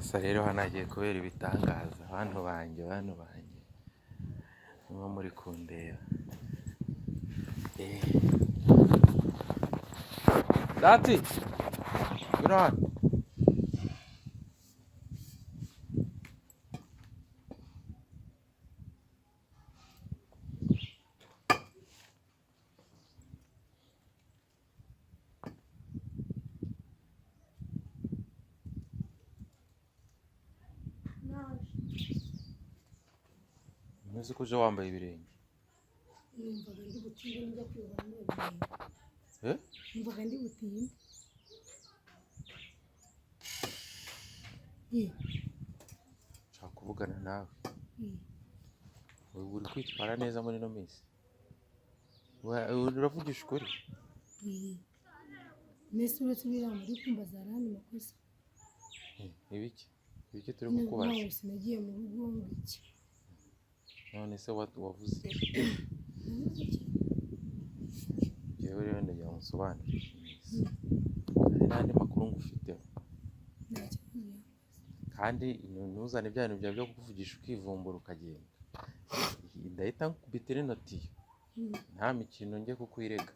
Sasa rero hanagiye kubera ibitangaza bantu banjye mwa muri kundeba Dati Iran Nzi ko uje wambaye ibirenge. Numvaga ndi butinda njya kuyobora none. Numvaga ndi butinda. Nshaka kuvugana nawe. Uri kwitwara neza muri no minsi. Uravugisha ukuri? Nese uretse muri kumba zarani makosa. Ibiki turi kukubaza. None sinagiye mu rugo ngiki. None se wavuze yewe rero ndagira ngo nsobanure hari n'andi makuru ngufite kandi ntuzane ibya bintu byawe byo kukuvugisha ukivumbura ukagenda ndahita nkubitira inoti nta mikino njye kukwirega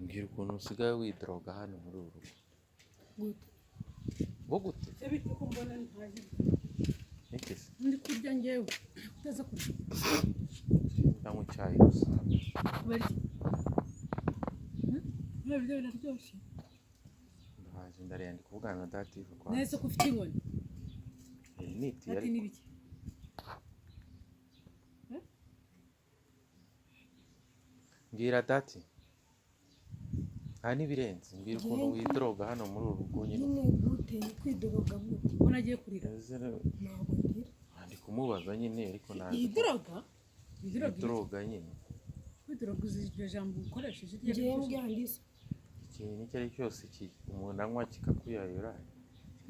mbwira ukuntu usigaye widroga hano muri uru rugo gute ebiko mbona ntaje Nikese ndi kurya ngewe utaza kurya ndanywa icyayi gusa bari Nabyo biraryoshye ndahaje ndarenda kuvugana na Dati kwa Nese ko ufite inkoni niti Ati nibiki Mbwira Dati nibirenze mbwira ukuntu widroga hano muri uru rugo nyine gute kwidroga gute ubona agiye kurira ntabwo ndira ndi kumubaza nyine ariko naje idroga nyine kwidroga uziryo jambo ukoresheje igihe mbwandise ikintu icyo ari cyose umuntu anywa kikakuyayura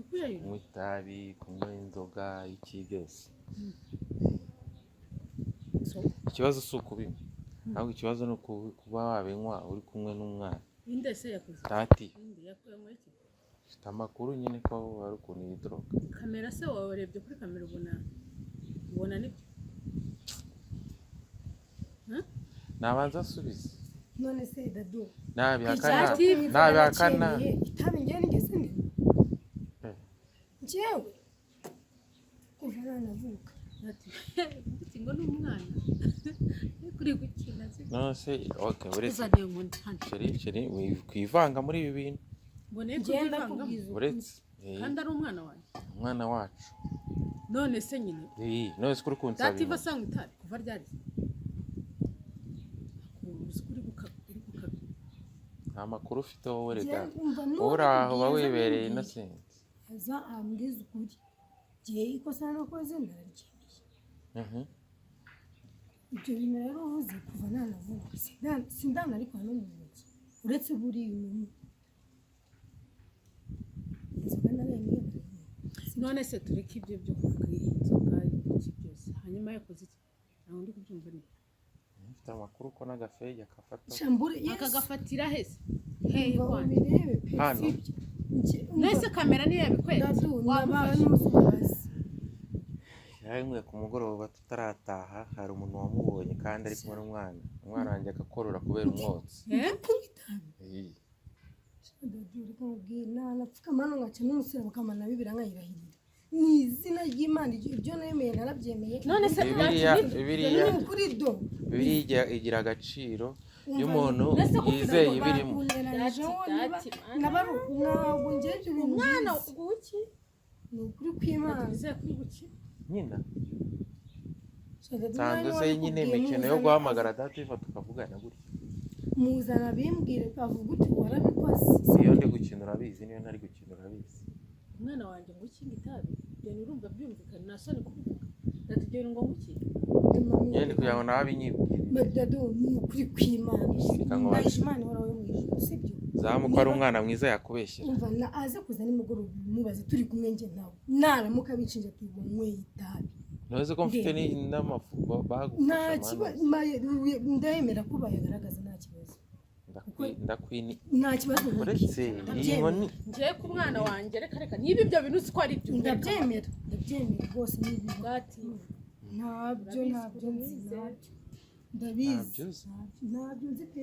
kunywa itabi kunywa inzoga iki byose ikibazo si ukubinywa ahubwo ikibazo ni kuba wabinywa uri kumwe n'umwana indese yakoze Dati yakoyemo iki ufite amakuru nyine ko wari ukuntu yidroga kamera se warebye kuri kamera ubona nibyo nabanza asubiza none se dadu nabihakana itabi ngewe nigeze ndi njyewe kuva nanavuka ati ngo ni umwana kuri gukina none se okay uretse chéri kwivanga muri ibi bintu mbone kwivanga uretse kandi ari umwana wanjye umwana wacu none se nyine none se kuri kunsaba Dati basanga itabi kuva ryari nta makuru ufite wowe rega wowe aho bawibereye innocent aza ambwiza ukuri giye ikosa nakoze nararyemeye ibyo bintu rero uvuze kuva nanavuga sindana ariko hano mu ntoki uretse buri umuntu none se tureke ibyo byo kukwinzoga iki byose hanyuma yakoze iki ntaho ndi kubyumva neza mfite amakuru ko n'agafege akafata akagafatira hese hano nese kamera niyo yabikwetse yarimwe ku mugoroba tutarataha hari umuntu wamubonye kandi ari kumwe n'umwana wanjye agakorora kubera umwotsi napfukamana ngaca n'umusore bakamana bibira nkayirahirira ni izina ry'Imana ibyo nemeye narabyemeye none se Bibiliya igira agaciro iyo umuntu yizeye ibirimo ntabwo ngeje ibintu umwana guki ni ukuri kw'Imana nyina sanzwe se nyine imikino yo guhamagara Dati tukavugana gutya muzana bimbwire avuga uti warabikoze iyo ndi gukina urabizi niyo ntari gukina urabizi umwana wanjye ngo ukinga itabi byo urumva byumvikana nasone kuvuga Dati ngo nguki yende kugira ngo nawe binyibwire Dadu ni ukuri kw'Imana Imana warawe mwijuru sibyo zamuko ari umwana mwiza yakubeshyera umva na aze kuza nimugoroba mubaze turi kumwe nge nawe naramuka bicinje ati ngo mwe itabi noze ko mfite n'amafu bagufasha ndemera ko bayagaragaza nta kibazo kuko ndakwini nta kibazo uretse iyi nkoni ngiye ku mwana wanjye reka niba ibyo bintu uzi ko ari ibyo ndabyemera rwose n'ibi ntabyo nzi ndabizi ntabyo nzi pe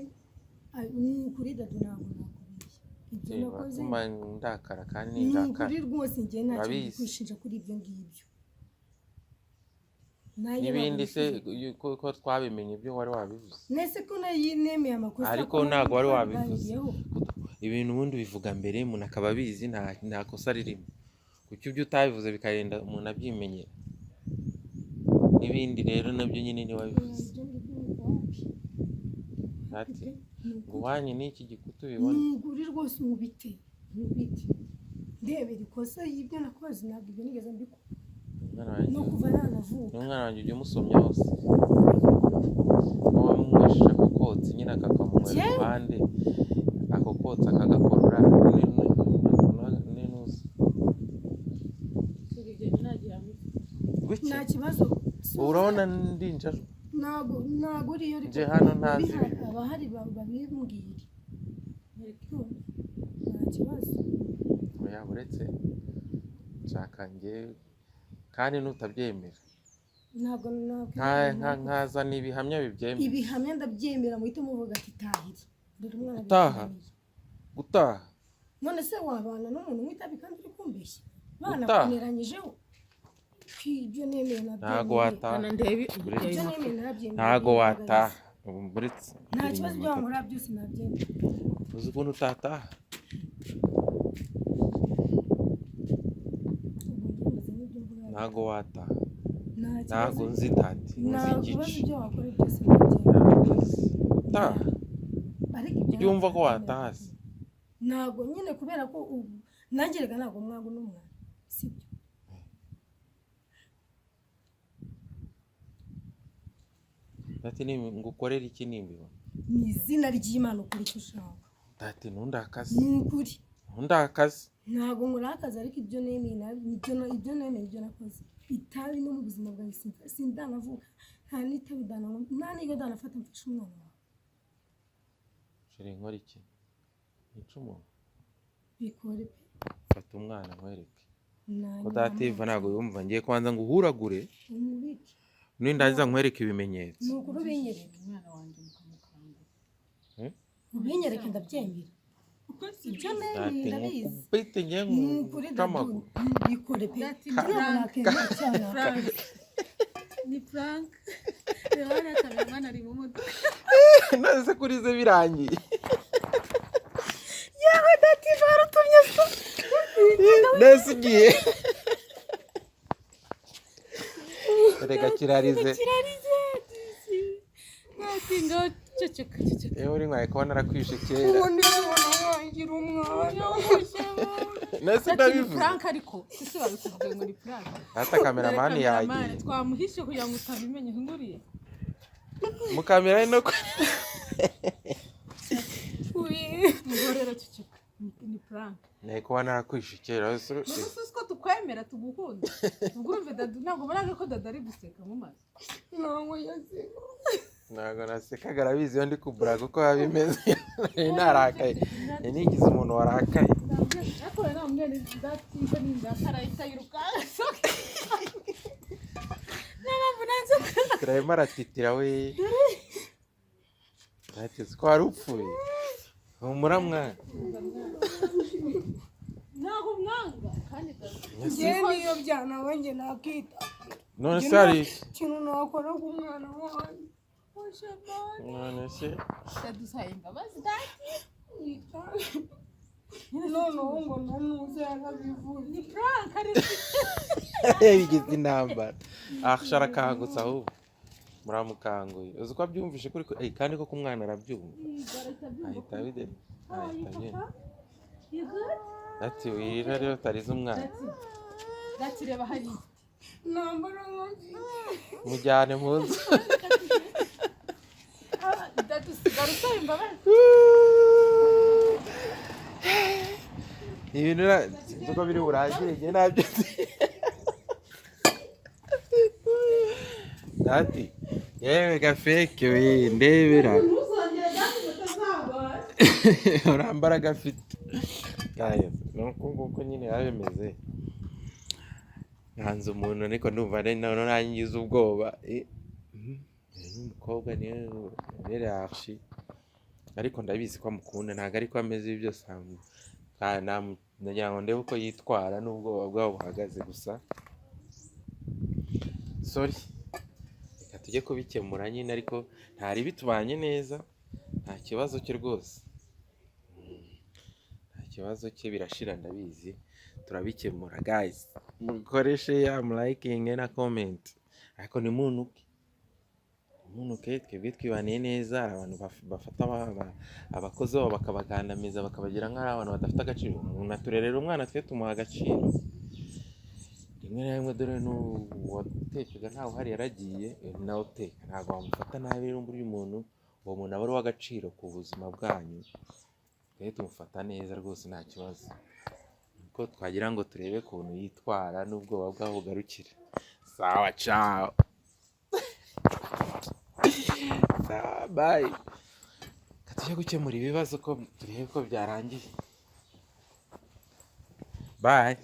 ni ukuri dadu ntabwo nakubeshya ibyo nakoze ndakara kandi ni ndakara ukuri rwose njye ntacyo kwishinja kuri ibyo ngibyo n'ibindi se ko twabimenye ibyo wari wabivuze nese ko nayinemeye amakosa ariko ntabwo wari wabivuze ibintu ubundi bivuga mbere umuntu akaba abizi nta kosa ririmo kuko ibyo utabivuze bikagenda umuntu abyimenyera n'ibindi rero nabyo nyine ntiwabivuze ati ngo uhanye n'iki gikuta ubibona ntuguri rwose umubite ndebera ikosa y'ibyo nakoze ntabwo ibyo nigeze mbikora no kuva nanavuka n'umwana wanjye ujya umusomya hose wowe mwishije ako kotsi nyine akakamunywera iruhande ako kotsi akagakorora n'inusa nta kibazo urabona ndinja ntabwo uriyo nje hano ntazi abahari babimbwira nta kibazo oya uretse nshaka njye kandi nutabyemera ntabwo nkazana ibihamya bibyemera ibihamya ndabyemera muhite muvuga ati tahiri gutaha none se wabana n'umuntu w'itabi kandi uri kumbeshya banakuneranyijeho ibyo nemeye ntabwo wataha ntabwo wataha nta kibazo ibyo wankora byose nabyemera uzi ukuntu utataha ntabwo wataha ntabwo nzi dati nzi igice taha byumva ko wataha se ntabwo nyine kubera ko nangerega ntabwo mwangu n'umwana sibyo dati ngukorera iki nimbibona ni izina ry'Imana ukora icyo ushaka dati ntundakaze ni ukuri ntundakaze ntabwo nkurakaze ariko ibyo nemeye ibyo nakoze itabi no mu buzima bwawe sindanavuka nta n'itabi nta n'iyo danafata mfashe umwana wawe sheri nkora iki nica umuntu bikore pe fata umwana nkwereke ko dativa ntabwo yumva ngiye kubanza ngo uhuragure nindangiza nkwereke ibimenyetso ni ukuri ubinyereke umwana wanjye mukamukanga ubinyereke ndabyemera ibyo nemeye ndabizi ubite ngiye nk'amaguru bikore pe ni Frank rero kameraman ari mu modoka nase kurize birangiye yaho dativa aratumye so nase ugiye reka kirarize natinga ceceka yewe uri nkwaye kubona arakwishe kera ubundi wangira umwana nase ndabivuze Frank ariko ese babikubwiye ngo ni Frank hata kameramani yagiye twamuhishe kugira ngo utabimenye nguriye mukamera no ngorero ceceka ni Frank naye kubona arakwishe kera ese ko tukwemera tugukunda ubwo dadu ntabwo baraga ko dadu ari guseka mu maso ntabwo yaseka ntabwo nasekaga arabizi iyo ndi kubura kuko biba bimeze narakaye nigize umuntu warakaye ariko rero mwene dativa n'indakara itayiruka n'abantu nanze turarimo aratitira we ntateze ko wari upfuye humura mwana ntabwo mwanga kandi njyewe niyo byanawe njye nakita none se hari ikintu nakora ku mwana wanjye none se yadusaye imbabazi dati noneho ngo nanuze yanabivuze ni Frank ari bigize intambara ashara akangutse ahubwo muramukanguye uzi ko abyumvishe kuri kandi koko umwana arabyumva ahita abideni ahita agenda ati wirira rero utarize umwana dati reba hari nambara nkozi mujyane mu nzu dati usigara usaba imbabazi ibintu nzi ko biri burangire njye nabyo dati yewe gafeke we ndebera ntuzongere dati mutazabara urambaraga afite nuko nguko nyine biba bimeze. Ntanze umuntu ariko ndumva none nangize ubwoba. Umukobwa niwe yashi ariko ndabizi ko amukunda, ntabwo ariko ameze ibi byose nagira ngo ndebe uko yitwara n'ubwoba bwabo buhagaze gusa. Sorry, reka tujye kubikemura nyine, ariko ntari bitubanye neza, nta kibazo cye rwose, nta kibazo cye, birashira ndabizi, turabikemura guys. Mukoreshe ya mulayikinge na comment, ariko ni muntu twebwe twibaniye neza. Hari abantu bafata abakozi babo bakabagandamiza bakabagira nk'aho abantu badafite agaciro. Umuntu aturerera umwana, twe tumuha agaciro. Rimwe na rimwe dore n'uwatekaga ntawe uhari yaragiye, nawe uteka ntabwo wamufata nabi. Rero burya umuntu, uwo muntu aba ari uw'agaciro ku buzima bwanyu, twe tumufata neza rwose nta kibazo. Nuko twagira ngo turebe ukuntu yitwara n'ubwoba bwaho bugarukira. Sawa, ciao. Bye. Tujye gukemura ibibazo ko turebe ko byarangiye. Bye.